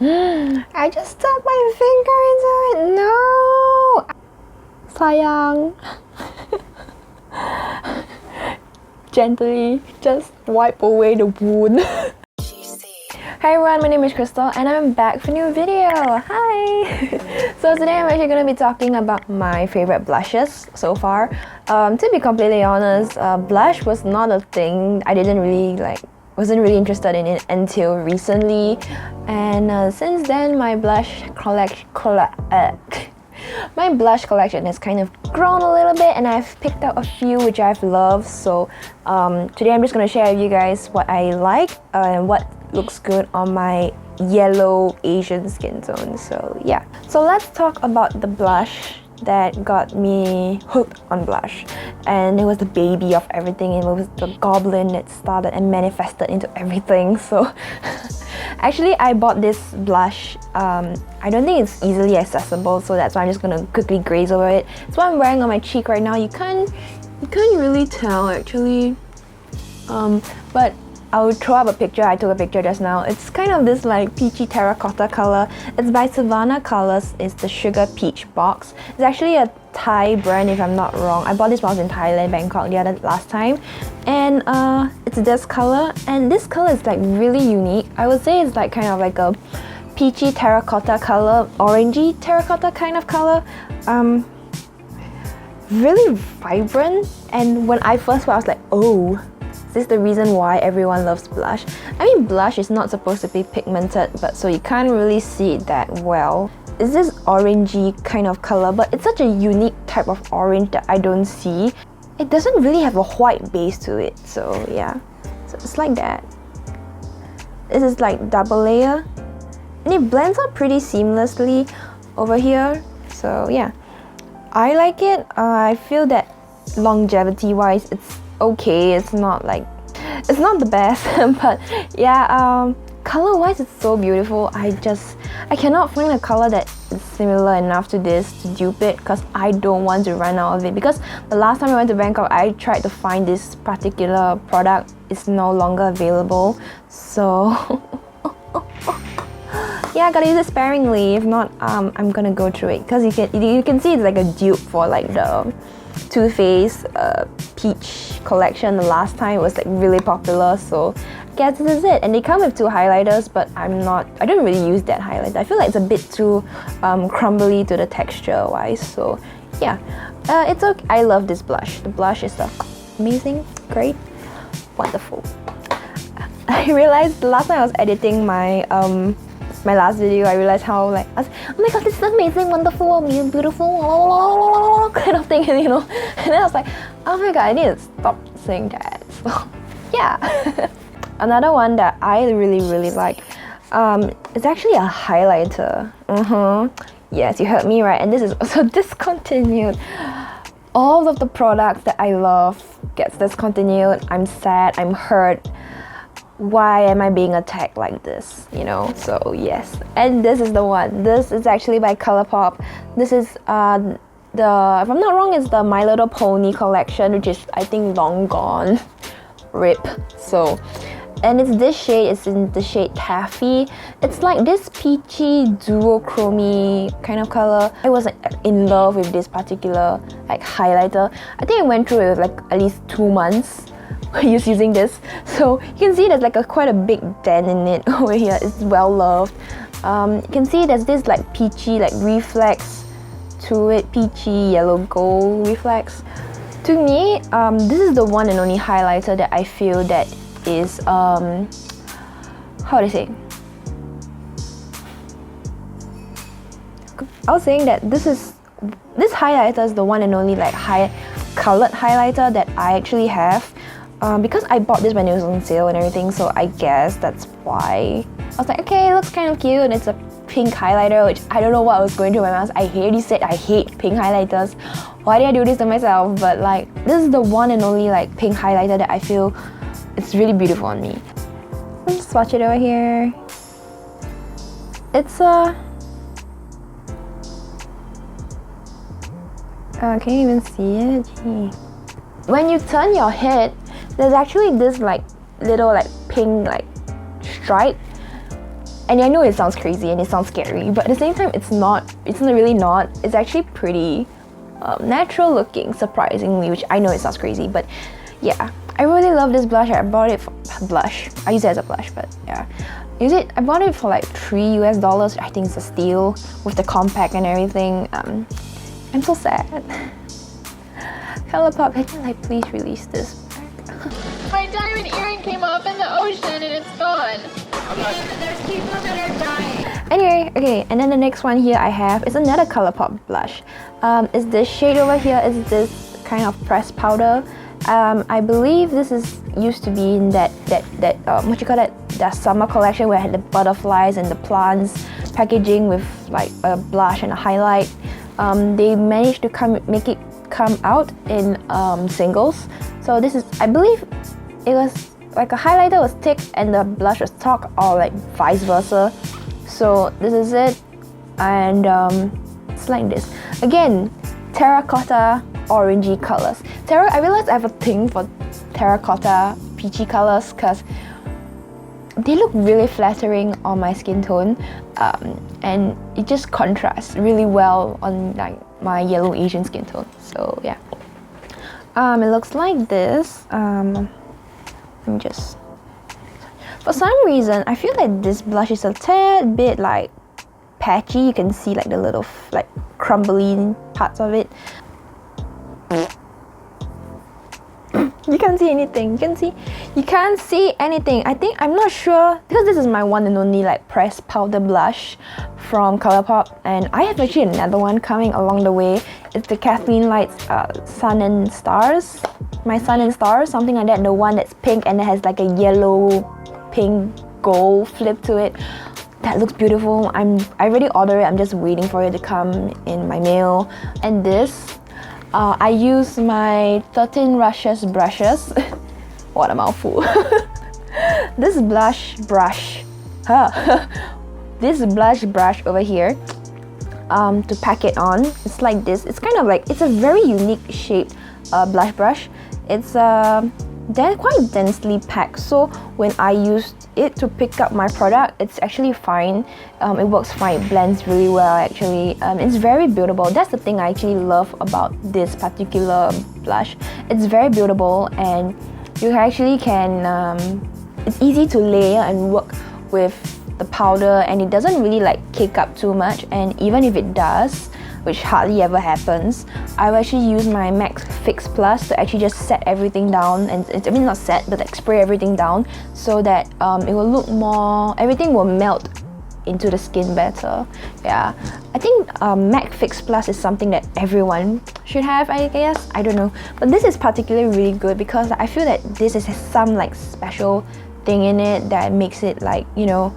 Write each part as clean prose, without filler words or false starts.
I just stuck my finger into it. No! Sayang. Gently just wipe away the wound. Hi everyone, my name is Crystal and I'm back for a new video. Hi! So today I'm actually going to be talking about my favorite blushes so far. To be completely honest, blush was not a thing. I wasn't really interested in it until recently, and since then my blush collection has kind of grown a little bit, and I've picked out a few which I've loved. So today I'm just going to share with you guys what I like and what looks good on my yellow Asian skin tone. So yeah, so let's talk about the blush that got me hooked on blush, and it was the baby of everything. It was the goblin that started and manifested into everything. So actually I bought this blush. I don't think it's easily accessible, so that's why I'm just gonna quickly graze over it. It's what I'm wearing on my cheek right now. You can't really tell actually, but I'll throw up a picture. I took a picture just now. It's kind of this like peachy terracotta color. It's by Sivanna colors. It's the Sugar Peach box. It's actually a Thai brand if I'm not wrong. I bought this when I was in Thailand, Bangkok last time. And it's this color. And this color is like really unique. I would say it's like kind of like a peachy terracotta color, orangey terracotta kind of color. Really vibrant. And when I first saw it, I was like, oh, this is the reason why everyone loves blush. I mean, blush is not supposed to be pigmented, but so you can't really see it that well. It's this orangey kind of color, but it's such a unique type of orange that I don't see. It doesn't really have a white base to it, so yeah. So it's like that. This is like double layer, and it blends out pretty seamlessly over here. So yeah, I like it. I feel that longevity-wise, it's okay. It's not the best, but yeah, color wise it's so beautiful. I cannot find a color that is similar enough to this to dupe it, because I don't want to run out of it. Because the last time I went to Bangkok, I tried to find this particular product. It's no longer available, so yeah, I gotta use it sparingly. If not, I'm gonna go through it, because you can see it's like a dupe for like the Too Faced Peach collection. The last time it was like really popular, so I guess this is it. And they come with two highlighters, but I don't really use that highlighter. I feel like it's a bit too crumbly to the texture wise, so yeah, it's okay. I love this blush. The blush is amazing, great, wonderful. I realized the last time I was editing my my last video, I realized how I was, oh my god, this is amazing, wonderful, beautiful, kind of thing, you know. And then I was like, oh my god, I need to stop saying that. So yeah. Another one that I really like, is actually a highlighter. Yes, you heard me right. And this is also discontinued. All of the products that I love gets discontinued. I'm sad, I'm hurt. Why am I being attacked like this, you know? So yes, and this is the one. This is actually by Colourpop. This is if I'm not wrong, it's the My Little Pony collection, which is I think long gone. RIP. So, and it's this shade. It's in the shade Taffy. It's like this peachy duochrome kind of color. I was like in love with this particular like highlighter. I think I went through it with like at least 2 months using this. So you can see there's like quite a big dent in it over here. It's well loved. You can see there's this like peachy like reflex to it, peachy yellow gold reflex. To me, this is the one and only highlighter that I feel that is how do I say? I was saying that this highlighter is the one and only like high colored highlighter that I actually have. Because I bought this when it was on sale and everything, so I guess that's why. I was like, okay, it looks kind of cute, and it's a pink highlighter, which I don't know what was going through my mind. I already said I hate pink highlighters. Why did I do this to myself? But like, this is the one and only like pink highlighter that I feel it's really beautiful on me. Let's swatch it over here. It's can you even see it? Gee. When you turn your head, there's actually this like little like pink like stripe, And I know it sounds crazy and it sounds scary, but at the same time, it's not. It's really not. It's actually pretty natural looking, surprisingly, which I know it sounds crazy, but yeah. I really love this blush. I bought it for blush. I use it as a blush, but yeah. I bought it for like $3 US. I think it's a steal with the compact and everything. I'm so sad. Colourpop, can you like please release this back? My diamond earring came off in the ocean and it's gone. There's people that are dying. Anyway, okay, and then the next one here I have is another Colourpop blush. Is this shade over here is this kind of pressed powder. I believe this is used to be in that what you call that summer collection where I had the butterflies and the plants packaging with like a blush and a highlight. They managed to make it come out in singles. So this is, I believe it was like a highlighter was thick and the blush was taut, or like vice versa. So this is it, and it's like this. Again, terracotta orangey colors. I realized I have a thing for terracotta peachy colors because they look really flattering on my skin tone, and it just contrasts really well on like my yellow Asian skin tone. So yeah, it looks like this. Let me just. For some reason, I feel like this blush is a tad bit like patchy. You can see like the little like crumbly parts of it. You can't see anything. You can't see anything. I'm not sure because this is my one and only like pressed powder blush from Colourpop, and I have actually another one coming along the way. It's the Kathleen Light's Sun and Stars. My Sun and Stars, something like that. The one that's pink and it has like a yellow, pink, gold flip to it. That looks beautiful. I already ordered it. I'm just waiting for it to come in my mail. And this. I use my 13 Rushes brushes. What a mouthful. This blush brush. This blush brush over here. To pack it on. It's like this. It's kind of like, it's a very unique shaped blush brush. It's they're quite densely packed, so when I used it to pick up my product, it's actually fine. It works fine, it blends really well actually. It's very buildable. That's the thing I actually love about this particular blush. It's very buildable, and you actually can, it's easy to layer and work with the powder, and it doesn't really like cake up too much, and even if it does, which hardly ever happens, I will actually use my MAC Fix Plus to actually just set everything down, and I mean not set, but like spray everything down so that it will look more, everything will melt into the skin better. Yeah, I think MAC Fix Plus is something that everyone should have, I guess. I don't know, but this is particularly really good because I feel that this is some like special thing in it that makes it like, you know,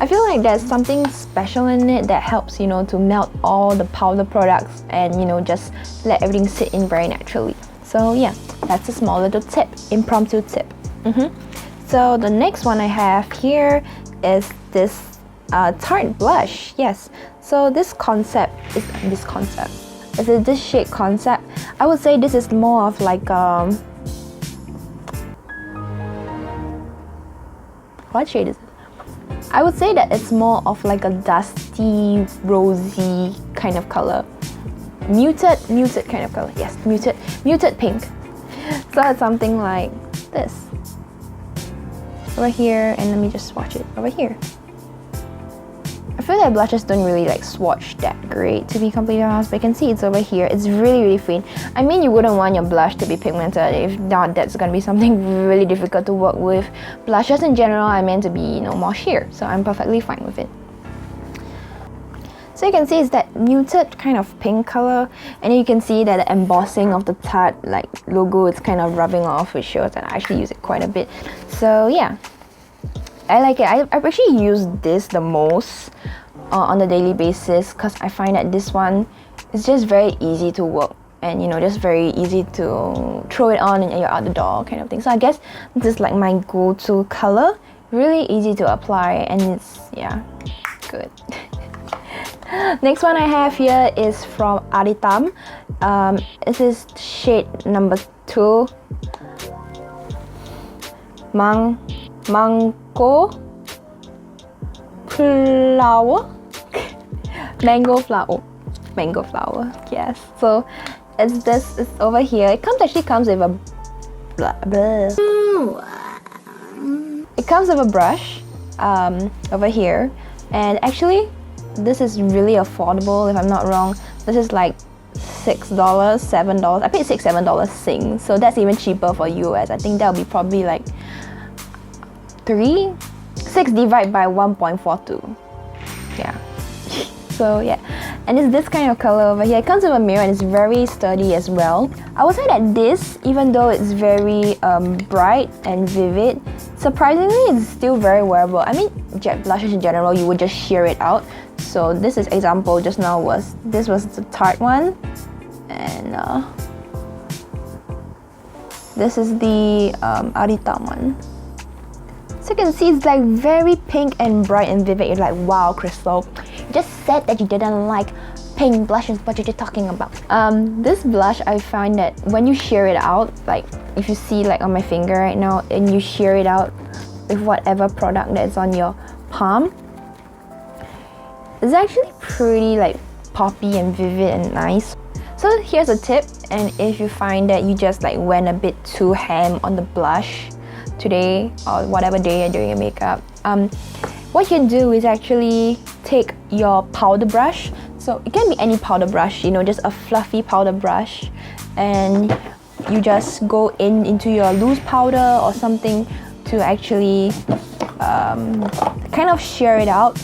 I feel like there's something special in it that helps, you know, to melt all the powder products and, you know, just let everything sit in very naturally. So yeah, that's a small little tip, impromptu tip. So the next one I have here is this Tarte blush. Yes, so this concept is this shade concept. I would say this is more of like what shade is it? I would say that it's more of like a dusty, rosy kind of color. Muted kind of color. Yes, muted pink. So it's something like this. Over here, and let me just swatch it over here. I feel like blushes don't really like swatch that great, to be completely honest, but you can see it's over here. It's really, really faint. I mean, you wouldn't want your blush to be pigmented. If not, that's gonna be something really difficult to work with. Blushes in general are meant to be, you know, more sheer, so I'm perfectly fine with it. So you can see it's that muted kind of pink color, and you can see that the embossing of the Tarte like logo is kind of rubbing off, which shows that I actually use it quite a bit. So yeah, I like it. I've actually used this the most on a daily basis because I find that this one is just very easy to work, and, you know, just very easy to throw it on and you're out the door kind of thing. So I guess this is like my go-to color. Really easy to apply, and it's, yeah, good. Next one I have here is from Aditam. This is shade number 2. Mango flower. Mango flower. Yes. So it's this. It's over here. It actually comes with a It comes with a brush over here, and actually this is really affordable if I'm not wrong. This is like $6, $7. I paid $6-7 Sing, so that's even cheaper for US. I think that'll be probably like 6 divided by 1.42. Yeah. So yeah, and it's this kind of color over here. It comes with a mirror and it's very sturdy as well. I would say that this, even though it's very bright and vivid, surprisingly it's still very wearable. I mean, jet blushes in general, you would just sheer it out. So this is example just now was the Tarte one, and this is the Arita one. So you can see it's like very pink and bright and vivid. You're like, wow, Crystal, you just said that you didn't like pink blushes, what are you talking about? This blush, I find that when you sheer it out, like if you see like on my finger right now, and you sheer it out with whatever product that's on your palm, it's actually pretty like poppy and vivid and nice. So here's a tip, and if you find that you just like went a bit too ham on the blush today or whatever day you're doing your makeup, what you do is actually take your powder brush. So it can be any powder brush, you know, just a fluffy powder brush, and you just go into your loose powder or something to actually kind of sheer it out.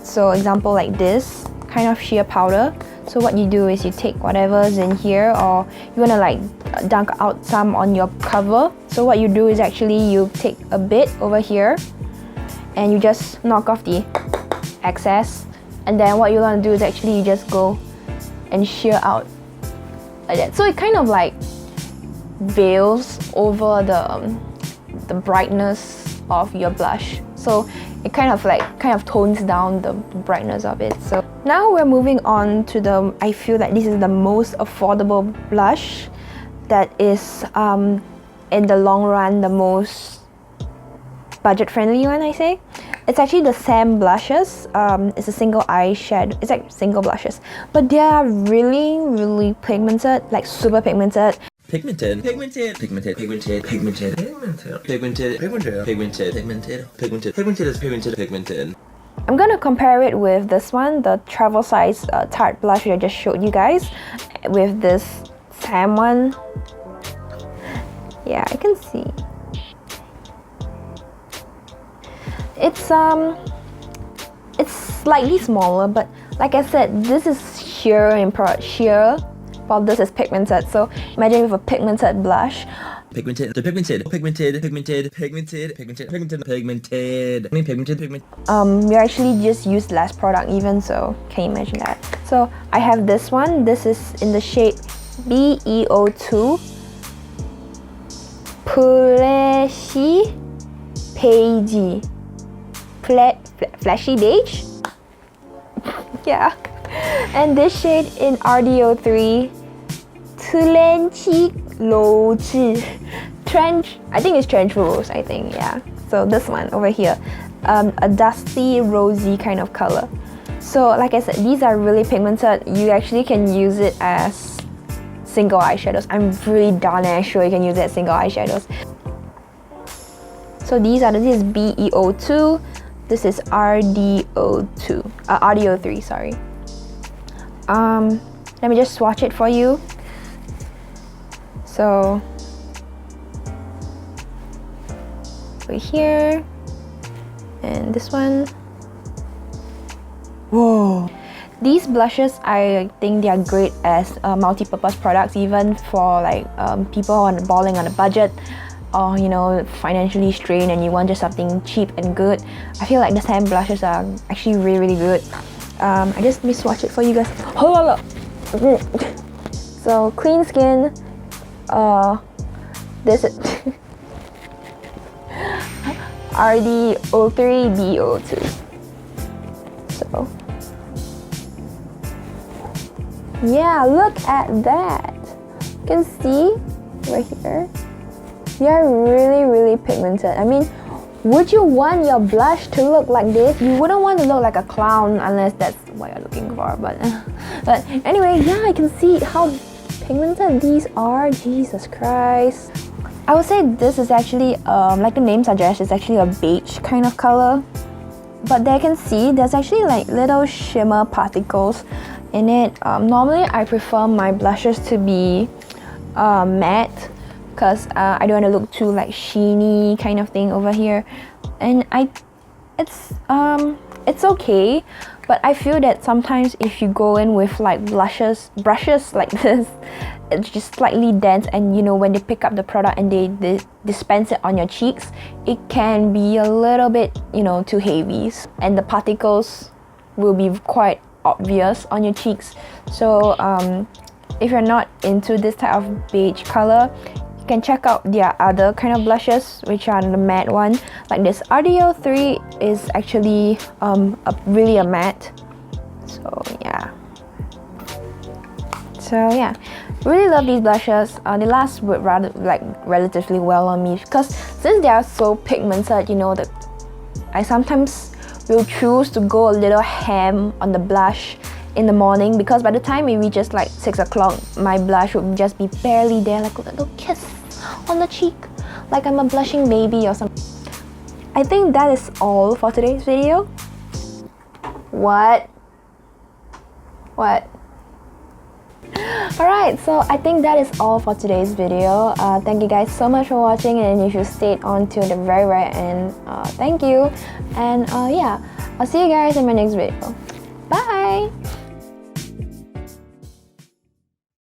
So example like this kind of sheer powder. So what you do is you take whatever's in here, or you want to like dunk out some on your cover. So what you do is actually you take a bit over here and you just knock off the excess, and then what you want to do is actually you just go and sheer out like that. So it kind of like veils over the brightness of your blush. So it kind of tones down the brightness of it. So now we're moving on to I feel that this is the most affordable blush that is in the long run the most budget friendly one, I say. It's actually the Sam blushes. It's a single eyeshadow. It's like single blushes, but they are really pigmented, like super pigmented. Pigmented. I'm gonna compare it with this one, the travel size Tarte blush I just showed you guys, with this Sam one. Yeah, I can see. It's slightly smaller, but like I said, this is sheer, while this is pigmented. So imagine with a pigmented blush. Pigmented. We actually just used less product even, so can you imagine that? So I have this one. This is in the shade BEO2 Flashy Beige. Yeah. And this shade in RDO3 Trench, I think it's Trench Rose, I think, yeah. So this one over here, a dusty rosy kind of color. So like I said, these are really pigmented. You actually can use it as single eyeshadows. I'm really darn sure you can use it as single eyeshadows. So this is BEO2, this is RDO2, RDO3, sorry. Let me just swatch it for you. So over here, and this one. Whoa! These blushes, I think they are great as multi-purpose products, even for like people who are balling on a budget, or you know, financially strained and you want just something cheap and good. I feel like the Sam blushes are actually really good. I just swatch it for you guys. Hold on. So clean skin. This is RDO3 BO2. So Yeah, look at that. You can see right here. They are really pigmented. I mean, would you want your blush to look like this? You wouldn't want to look like a clown unless that's what you're looking for. But anyway, yeah, I can see how pigmented these are. Jesus Christ. I would say this is actually, like the name suggests, it's actually a beige kind of color. But there you can see there's actually like little shimmer particles in it. Normally I prefer my blushes to be matte because I don't want to look too like sheeny kind of thing over here. And it's okay, but I feel that sometimes if you go in with like brushes like this, it's just slightly dense, and you know, when they pick up the product and they dispense it on your cheeks, it can be a little bit, you know, too heavy, and the particles will be quite obvious on your cheeks. So if you're not into this type of beige color, you can check out their other kind of blushes, which are the matte one. Like this RDO 3 is actually really a matte. So yeah, really love these blushes. They last relatively well on me because since they are so pigmented, you know, that I sometimes will choose to go a little ham on the blush in the morning, because by the time it reaches like 6 o'clock, my blush would just be barely there, like a little kiss on the cheek, like I'm a blushing baby or something. I think that is all for today's video. What? Alright, so I think that is all for today's video. Thank you guys so much for watching, and if you stayed on till the very end, thank you. And yeah, I'll see you guys in my next video. Bye!